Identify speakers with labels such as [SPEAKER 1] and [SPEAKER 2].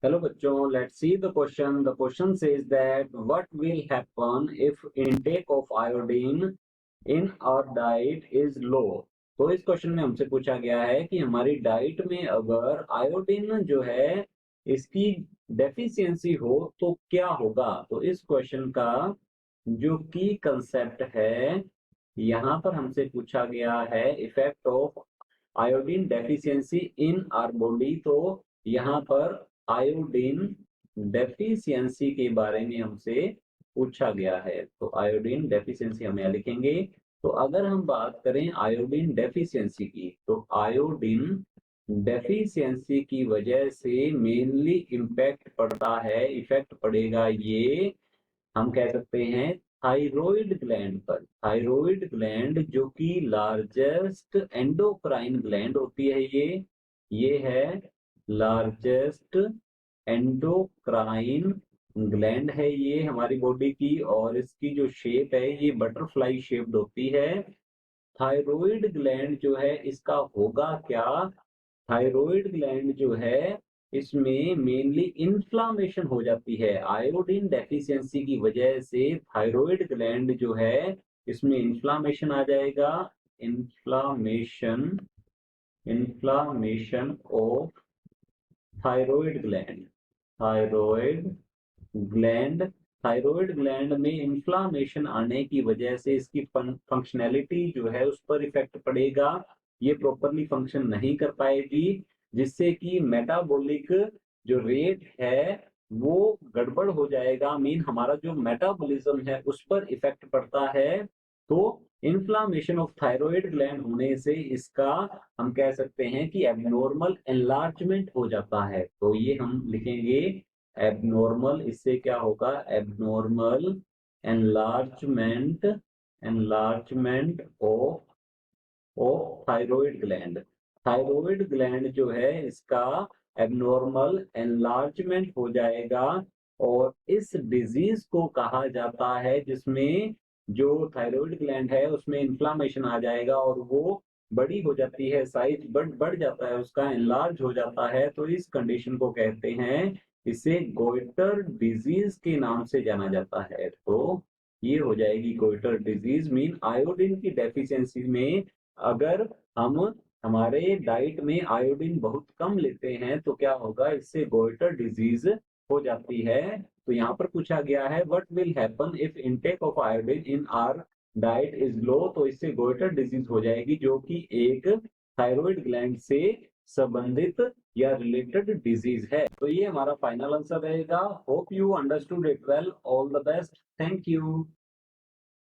[SPEAKER 1] Hello बच्चों, let's see the question. The question says that what will happen if intake of iodine in our diet is low. तो इस question में हमसे पूछा गया है कि हमारी डाइट में अगर आयोडीन जो है इसकी डेफिशिएंसी हो तो क्या होगा। तो इस क्वेश्चन का जो की कंसेप्ट है, यहाँ पर हमसे पूछा गया है effect of iodine deficiency in our body. तो यहाँ पर आयोडीन डेफिशिएंसी के बारे में हमसे पूछा गया है। तो आयोडीन डेफिशिएंसी हम यहाँ लिखेंगे। तो अगर हम बात करें आयोडीन डेफिशिएंसी की, तो आयोडीन डेफिशिएंसी की वजह से मेनली इम्पैक्ट पड़ता है, इफेक्ट पड़ेगा ये हम कह सकते हैं थायराइड ग्लैंड पर। थायराइड ग्लैंड जो कि लार्जेस्ट एंडोक्राइन ग्लैंड होती है, ये है लार्जेस्ट एंडोक्राइन ग्लैंड है ये हमारी बॉडी की, और इसकी जो शेप है ये बटरफ्लाई शेप्ड होती है। थायराइड ग्लैंड जो है इसका होगा क्या, थायराइड ग्लैंड जो है इसमें मेनली इन्फ्लामेशन हो जाती है। आयोडीन डेफिशिएंसी की वजह से थायराइड ग्लैंड जो है इसमें इन्फ्लामेशन आ जाएगा। Inflammation inflammation of thyroid gland. Thyroid gland thyroid gland में इन्फ्लामेशन आने की वजह से इसकी फंक्शनैलिटी जो है उस पर इफेक्ट पड़ेगा। ये प्रॉपरली फंक्शन नहीं कर पाएगी, जिससे कि मेटाबॉलिक जो रेट है वो गड़बड़ हो जाएगा। मीन हमारा जो मेटाबॉलिज्म है उस पर इफेक्ट पड़ता है। तो इन्फ्लामेशन ऑफ थायराइड ग्लैंड होने से इसका हम कह सकते हैं कि एबनॉर्मल एनलार्जमेंट हो जाता है। तो ये हम लिखेंगे एबनॉर्मल। इससे क्या होगा, abnormal enlargement enlargement of thyroid gland. Thyroid gland जो है इसका एबनॉर्मल एनलार्जमेंट हो जाएगा, और इस डिजीज को कहा जाता है जिसमें जो थायराइड ग्लैंड है उसमें इन्फ्लामेशन आ जाएगा और वो बड़ी हो जाती है, साइज बढ़ जाता है उसका, एनलार्ज हो जाता है। तो इस कंडीशन को कहते हैं, इसे गोइटर डिजीज के नाम से जाना जाता है। तो ये हो जाएगी गोइटर डिजीज। मीन आयोडीन की डेफिशिएंसी में अगर हम हमारे डाइट में आयोडीन बहुत कम लेते हैं तो क्या होगा, इससे गोइटर डिजीज हो जाती है। तो यहाँ पर पूछा गया है what will happen if intake of iodine in our diet is low. तो इससे गोइटर डिजीज हो जाएगी, जो कि एक थायराइड ग्लैंड से संबंधित या रिलेटेड डिजीज है। तो ये हमारा फाइनल आंसर रहेगा। Hope you understood it well. All the best. Thank you.